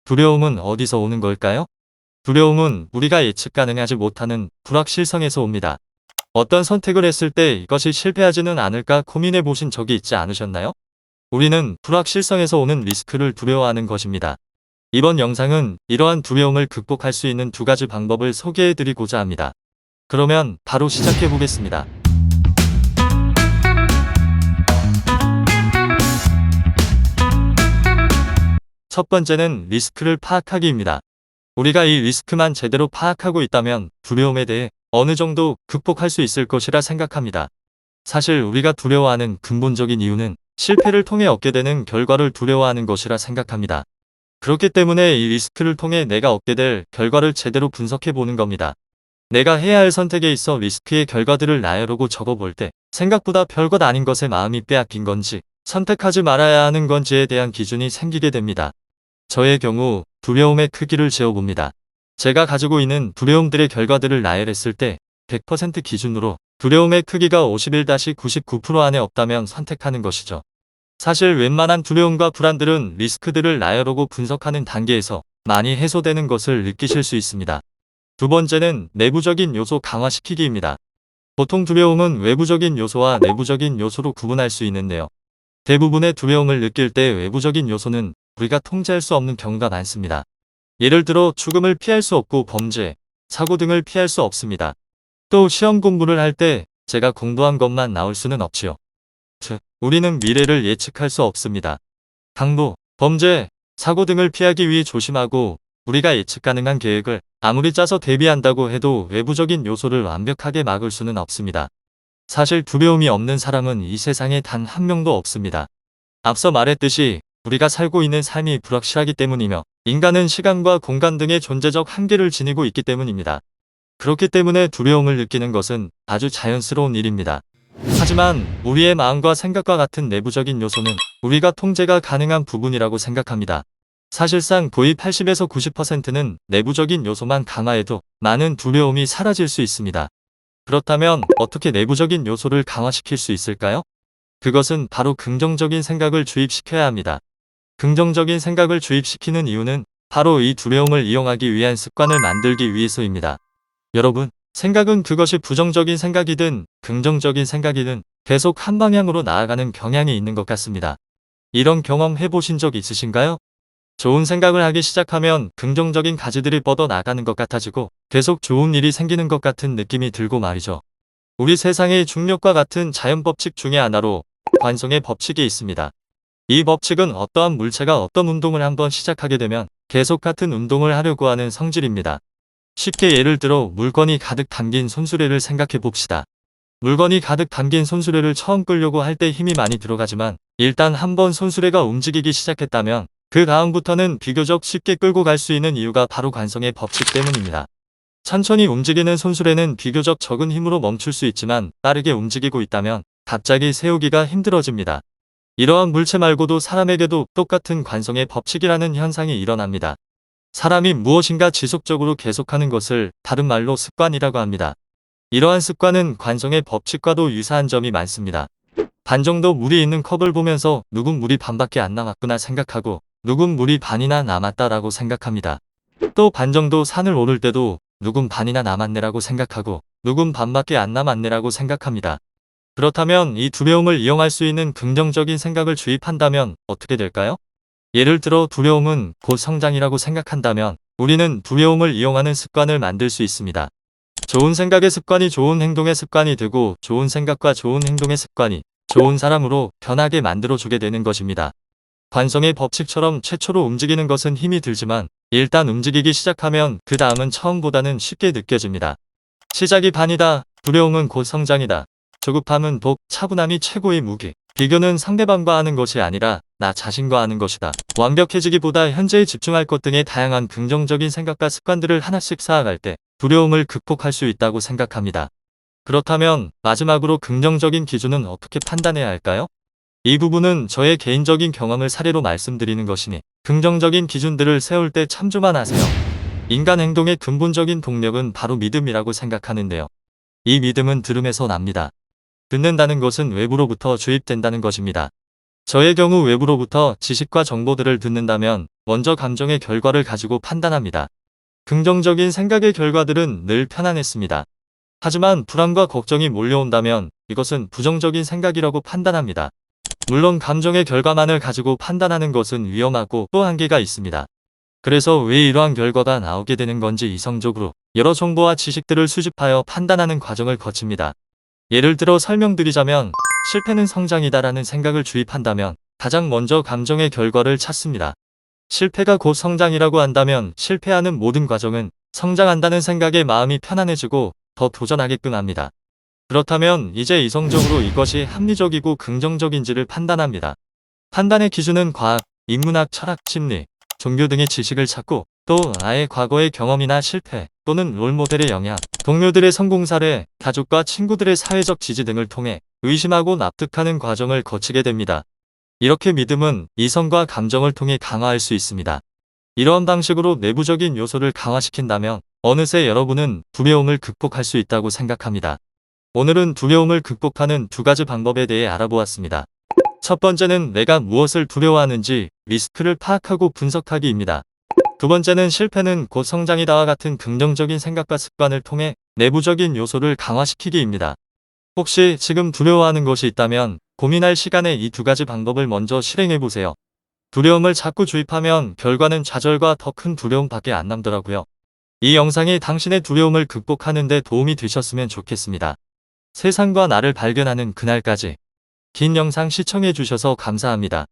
두려움은 어디서 오는 걸까요? 두려움은 우리가 예측 가능하지 못하는 불확실성에서 옵니다. 어떤 선택을 했을 때 이것이 실패하지는 않을까 고민해 보신 적이 있지 않으셨나요? 우리는 불확실성에서 오는 리스크를 두려워하는 것입니다. 이번 영상은 이러한 두려움을 극복할 수 있는 두 가지 방법을 소개해 드리고자 합니다. 그러면 바로 시작해 보겠습니다. 첫 번째는 리스크를 파악하기입니다. 우리가 이 리스크만 제대로 파악하고 있다면 두려움에 대해 어느 정도 극복할 수 있을 것이라 생각합니다. 사실 우리가 두려워하는 근본적인 이유는 실패를 통해 얻게 되는 결과를 두려워하는 것이라 생각합니다. 그렇기 때문에 이 리스크를 통해 내가 얻게 될 결과를 제대로 분석해 보는 겁니다. 내가 해야 할 선택에 있어 리스크의 결과들을 나열하고 적어볼 때 생각보다 별것 아닌 것에 마음이 빼앗긴 건지 선택하지 말아야 하는 건지에 대한 기준이 생기게 됩니다. 저의 경우 두려움의 크기를 재어봅니다. 제가 가지고 있는 두려움들의 결과들을 나열했을 때 100% 기준으로 두려움의 크기가 51-99% 안에 없다면 선택하는 것이죠. 사실 웬만한 두려움과 불안들은 리스크들을 나열하고 분석하는 단계에서 많이 해소되는 것을 느끼실 수 있습니다. 두 번째는 내부적인 요소 강화시키기입니다. 보통 두려움은 외부적인 요소와 내부적인 요소로 구분할 수 있는데요. 대부분의 두려움을 느낄 때 외부적인 요소는 우리가 통제할 수 없는 경우가 많습니다. 예를 들어 죽음을 피할 수 없고 범죄, 사고 등을 피할 수 없습니다. 또 시험 공부를 할 때 제가 공부한 것만 나올 수는 없지요. 즉, 우리는 미래를 예측할 수 없습니다. 강도, 범죄, 사고 등을 피하기 위해 조심하고 우리가 예측 가능한 계획을 아무리 짜서 대비한다고 해도 외부적인 요소를 완벽하게 막을 수는 없습니다. 사실 두려움이 없는 사람은 이 세상에 단 한 명도 없습니다. 앞서 말했듯이 우리가 살고 있는 삶이 불확실하기 때문이며 인간은 시간과 공간 등의 존재적 한계를 지니고 있기 때문입니다. 그렇기 때문에 두려움을 느끼는 것은 아주 자연스러운 일입니다. 하지만 우리의 마음과 생각과 같은 내부적인 요소는 우리가 통제가 가능한 부분이라고 생각합니다. 사실상 거의 80에서 90%는 내부적인 요소만 강화해도 많은 두려움이 사라질 수 있습니다. 그렇다면 어떻게 내부적인 요소를 강화시킬 수 있을까요? 그것은 바로 긍정적인 생각을 주입시켜야 합니다. 긍정적인 생각을 주입시키는 이유는 바로 이 두려움을 이용하기 위한 습관을 만들기 위해서입니다. 여러분, 생각은 그것이 부정적인 생각이든 긍정적인 생각이든 계속 한 방향으로 나아가는 경향이 있는 것 같습니다. 이런 경험 해보신 적 있으신가요? 좋은 생각을 하기 시작하면 긍정적인 가지들이 뻗어나가는 것 같아지고 계속 좋은 일이 생기는 것 같은 느낌이 들고 말이죠. 우리 세상의 중력과 같은 자연법칙 중의 하나로 관성의 법칙이 있습니다. 이 법칙은 어떠한 물체가 어떤 운동을 한번 시작하게 되면 계속 같은 운동을 하려고 하는 성질입니다. 쉽게 예를 들어 물건이 가득 담긴 손수레를 생각해 봅시다. 물건이 가득 담긴 손수레를 처음 끌려고 할 때 힘이 많이 들어가지만 일단 한번 손수레가 움직이기 시작했다면 그 다음부터는 비교적 쉽게 끌고 갈 수 있는 이유가 바로 관성의 법칙 때문입니다. 천천히 움직이는 손수레는 비교적 적은 힘으로 멈출 수 있지만 빠르게 움직이고 있다면 갑자기 세우기가 힘들어집니다. 이러한 물체 말고도 사람에게도 똑같은 관성의 법칙이라는 현상이 일어납니다. 사람이 무엇인가 지속적으로 계속하는 것을 다른 말로 습관이라고 합니다. 이러한 습관은 관성의 법칙과도 유사한 점이 많습니다. 반 정도 물이 있는 컵을 보면서 누군 물이 반밖에 안 남았구나 생각하고 누군 물이 반이나 남았다라고 생각합니다. 또 반 정도 산을 오를 때도 누군 반이나 남았네라고 생각하고 누군 반밖에 안 남았네라고 생각합니다. 그렇다면 이 두려움을 이용할 수 있는 긍정적인 생각을 주입한다면 어떻게 될까요? 예를 들어 두려움은 곧 성장이라고 생각한다면 우리는 두려움을 이용하는 습관을 만들 수 있습니다. 좋은 생각의 습관이 좋은 행동의 습관이 되고 좋은 생각과 좋은 행동의 습관이 좋은 사람으로 변하게 만들어주게 되는 것입니다. 관성의 법칙처럼 최초로 움직이는 것은 힘이 들지만 일단 움직이기 시작하면 그 다음은 처음보다는 쉽게 느껴집니다. 시작이 반이다. 두려움은 곧 성장이다. 조급함은 독, 차분함이 최고의 무기. 비교는 상대방과 하는 것이 아니라 나 자신과 하는 것이다. 완벽해지기보다 현재에 집중할 것 등의 다양한 긍정적인 생각과 습관들을 하나씩 쌓아갈 때 두려움을 극복할 수 있다고 생각합니다. 그렇다면 마지막으로 긍정적인 기준은 어떻게 판단해야 할까요? 이 부분은 저의 개인적인 경험을 사례로 말씀드리는 것이니 긍정적인 기준들을 세울 때 참조만 하세요. 인간 행동의 근본적인 동력은 바로 믿음이라고 생각하는데요. 이 믿음은 들음에서 납니다. 듣는다는 것은 외부로부터 주입된다는 것입니다. 저의 경우 외부로부터 지식과 정보들을 듣는다면 먼저 감정의 결과를 가지고 판단합니다. 긍정적인 생각의 결과들은 늘 편안했습니다. 하지만 불안과 걱정이 몰려온다면 이것은 부정적인 생각이라고 판단합니다. 물론 감정의 결과만을 가지고 판단하는 것은 위험하고 또 한계가 있습니다. 그래서 왜 이러한 결과가 나오게 되는 건지 이성적으로 여러 정보와 지식들을 수집하여 판단하는 과정을 거칩니다. 예를 들어 설명드리자면 실패는 성장이다라는 생각을 주입한다면 가장 먼저 감정의 결과를 찾습니다. 실패가 곧 성장이라고 한다면 실패하는 모든 과정은 성장한다는 생각에 마음이 편안해지고 더 도전하게끔 합니다. 그렇다면 이제 이성적으로 이것이 합리적이고 긍정적인지를 판단합니다. 판단의 기준은 과학, 인문학, 철학, 심리, 종교 등의 지식을 찾고 또 나의 과거의 경험이나 실패 또는 롤모델의 영향, 동료들의 성공 사례, 가족과 친구들의 사회적 지지 등을 통해 의심하고 납득하는 과정을 거치게 됩니다. 이렇게 믿음은 이성과 감정을 통해 강화할 수 있습니다. 이러한 방식으로 내부적인 요소를 강화시킨다면 어느새 여러분은 두려움을 극복할 수 있다고 생각합니다. 오늘은 두려움을 극복하는 두 가지 방법에 대해 알아보았습니다. 첫 번째는 내가 무엇을 두려워하는지 리스크를 파악하고 분석하기입니다. 두 번째는 실패는 곧 성장이다와 같은 긍정적인 생각과 습관을 통해 내부적인 요소를 강화시키기입니다. 혹시 지금 두려워하는 것이 있다면 고민할 시간에 이 두 가지 방법을 먼저 실행해보세요. 두려움을 자꾸 주입하면 결과는 좌절과 더 큰 두려움밖에 안 남더라고요. 이 영상이 당신의 두려움을 극복하는 데 도움이 되셨으면 좋겠습니다. 세상과 나를 발견하는 그날까지 긴 영상 시청해주셔서 감사합니다.